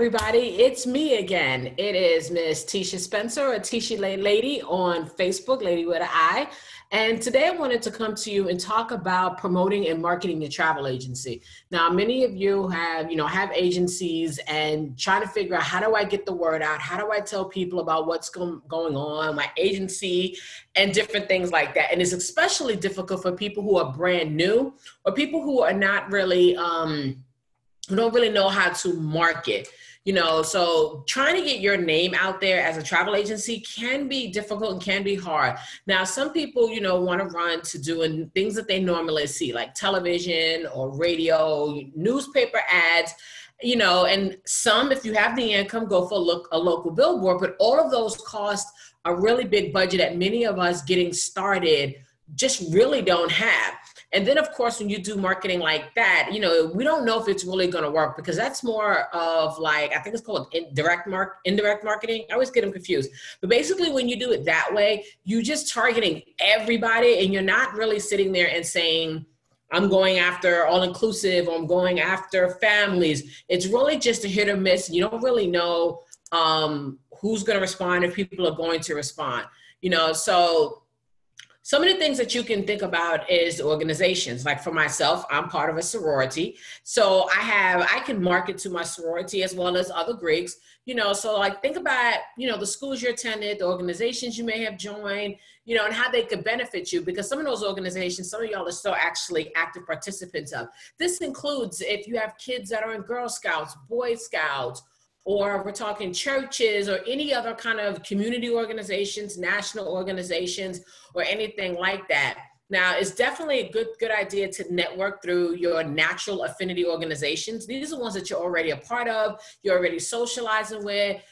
everybody. It's me again. It is Miss Tisha Spencer, or Tisha Lady on Facebook, Lady with an I. And today I wanted to come to you and talk about promoting and marketing your travel agency. Now, many of you have agencies and trying to figure out, how do I get the word out? How do I tell people about what's going on, my agency, and different things like that. And it's especially difficult for people who are brand new or people who are not really, who don't really know how to market. So trying to get your name out there as a travel agency can be difficult and can be hard. Now, some people, want to run to doing things that they normally see, like television or radio, newspaper ads, and some, if you have the income, go for a local billboard, but all of those cost a really big budget that many of us getting started just really don't have. And then, of course, when you do marketing like that, we don't know if it's really going to work, because that's more of like, I think it's called indirect marketing. I always get them confused. But basically, when you do it that way, you're just targeting everybody, and you're not really sitting there and saying, I'm going after all-inclusive, or I'm going after families. It's really just a hit or miss. You don't really know who's going to respond, if people are going to respond. So some of the things that you can think about is organizations. Like for myself, I'm part of a sorority. So I can market to my sorority as well as other Greeks, so like think about, the schools you attended, the organizations you may have joined, and how they could benefit you, because some of those organizations, some of y'all are still actually active participants of. This includes if you have kids that are in Girl Scouts, Boy Scouts, or we're talking churches or any other kind of community organizations, national organizations, or anything like that. Now, it's definitely a good idea to network through your natural affinity organizations. These are the ones that you're already a part of, you're already socializing with,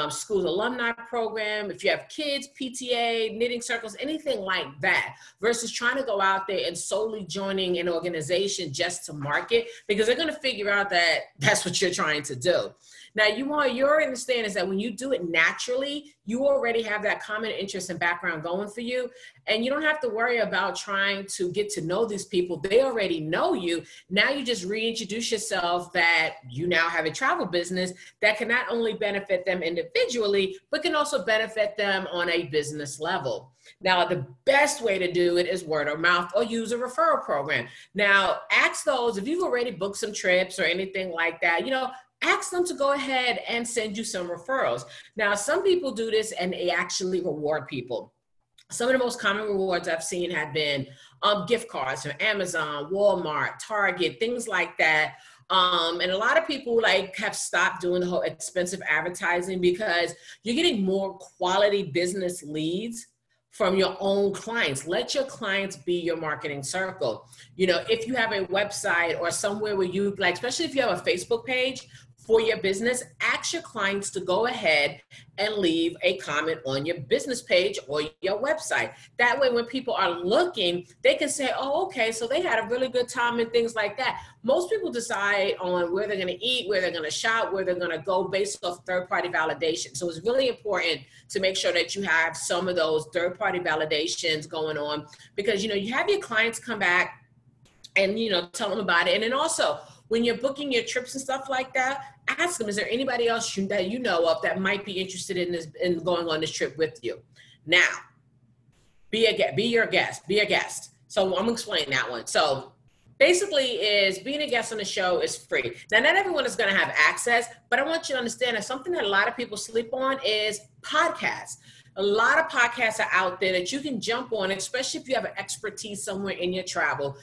school alumni program, if you have kids, PTA, knitting circles, anything like that, versus trying to go out there and solely joining an organization just to market, because they're going to figure out that that's what you're trying to do. Now, your understanding is that when you do it naturally, you already have that common interest and background going for you. And you don't have to worry about trying to get to know these people. They already know you. Now you just reintroduce yourself that you now have a travel business that can not only benefit them individually, but can also benefit them on a business level. Now, the best way to do it is word of mouth or use a referral program. Now, ask those, if you've already booked some trips or anything like that, ask them to go ahead and send you some referrals. Now, some people do this and they actually reward people. Some of the most common rewards I've seen have been gift cards from Amazon, Walmart, Target, things like that. And a lot of people have stopped doing the whole expensive advertising, because you're getting more quality business leads from your own clients. Let your clients be your marketing circle. If you have a website or somewhere where you especially if you have a Facebook page for your business, ask your clients to go ahead and leave a comment on your business page or your website. That way, when people are looking, they can say, oh, okay, so they had a really good time and things like that. Most people decide on where they're going to eat, where they're going to shop, where they're going to go based off third-party validation. So it's really important to make sure that you have some of those third-party validations going on, because, you have your clients come back and, tell them about it. And then also, when you're booking your trips and stuff like that, ask them, is there anybody else that you know of that might be interested in going on this trip with you? Now, be your guest. So I'm gonna explain that one. So basically being a guest on the show is free. Now, not everyone is gonna have access, but I want you to understand that something that a lot of people sleep on is podcasts. A lot of podcasts are out there that you can jump on, especially if you have an expertise somewhere in your travel.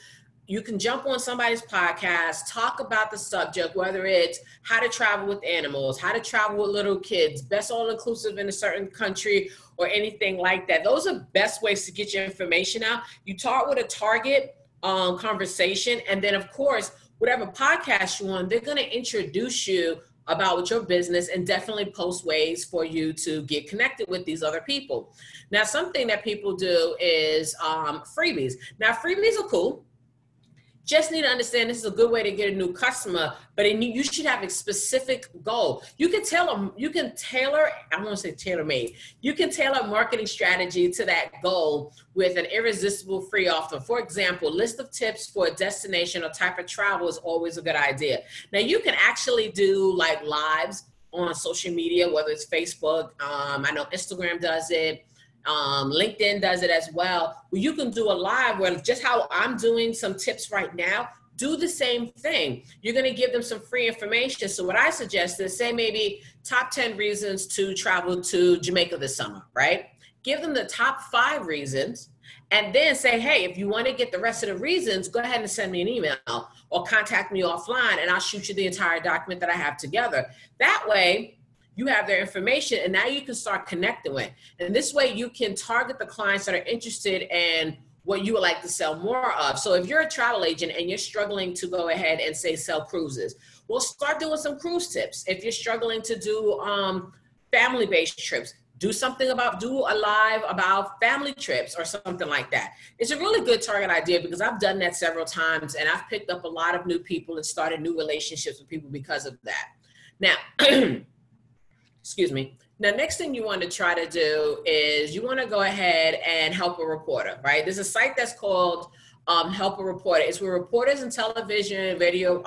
You can jump on somebody's podcast, talk about the subject, whether it's how to travel with animals, how to travel with little kids, best all-inclusive in a certain country, or anything like that. Those are best ways to get your information out. You talk with a target conversation, and then, of course, whatever podcast you're on, they're going to introduce you about your business and definitely post ways for you to get connected with these other people. Now, something that people do is freebies. Now, freebies are cool. Just need to understand this is a good way to get a new customer, but you should have a specific goal. You can tailor, I won't say tailor-made, you can tailor a marketing strategy to that goal with an irresistible free offer. For example, list of tips for a destination or type of travel is always a good idea. Now, you can actually do like lives on social media, whether it's Facebook, I know Instagram does it, LinkedIn does it as well, where you can do a live where just how I'm doing some tips right now, do the same thing. You're going to give them some free information. So what I suggest is say maybe top 10 reasons to travel to Jamaica this summer, right? Give them the top 5 reasons and then say, hey, if you want to get the rest of the reasons, go ahead and send me an email or contact me offline and I'll shoot you the entire document that I have together. That way, you have their information and now you can start connecting with. And this way you can target the clients that are interested in what you would like to sell more of. So if you're a travel agent and you're struggling to go ahead and say sell cruises, we'll start doing some cruise tips. If you're struggling to do family-based trips, do a live about family trips or something like that. It's a really good target idea because I've done that several times and I've picked up a lot of new people and started new relationships with people because of that. Now, excuse me. Now, next thing you want to try to do is you want to go ahead and help a reporter, right? There's a site that's called Help a Reporter. It's where reporters and television, radio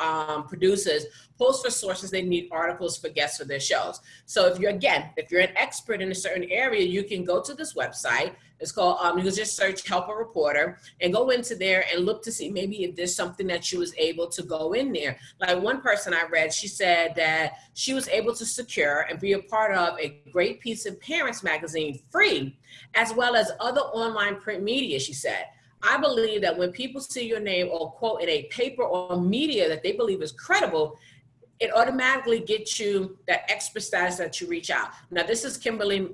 producers post for sources they need articles for guests for their shows. So if you're an expert in a certain area, you can go to this website. It's called, you can just search Help a Reporter and go into there and look to see maybe if there's something that she was able to go in there. Like one person I read, she said that she was able to secure and be a part of a great piece of Parents magazine free, as well as other online print media, she said. I believe that when people see your name or quote in a paper or media that they believe is credible, it automatically gets you that expert status that you reach out. Now, this is Kimberly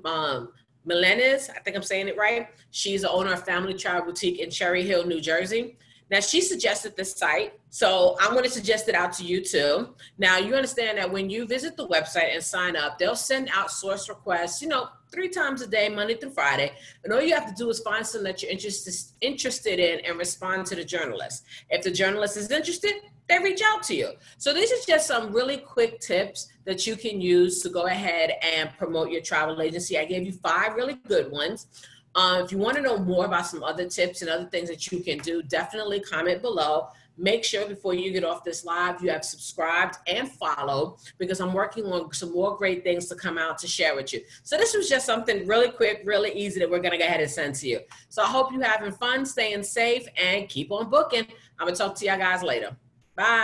Melendez, I think I'm saying it right. She's the owner of Family Travel Boutique in Cherry Hill, New Jersey. Now, she suggested this site, so I'm going to suggest it out to you too. Now, you understand that when you visit the website and sign up, they'll send out source requests, 3 times a day, Monday through Friday. And all you have to do is find something that you're interested in and respond to the journalist. If the journalist is interested, they reach out to you. So these are just some really quick tips that you can use to go ahead and promote your travel agency. I gave you 5 really good ones. If you want to know more about some other tips and other things that you can do, definitely comment below. Make sure before you get off this live, you have subscribed and followed because I'm working on some more great things to come out to share with you. So this was just something really quick, really easy that we're going to go ahead and send to you. So I hope you're having fun, staying safe, and keep on booking. I'm going to talk to y'all guys later. Bye.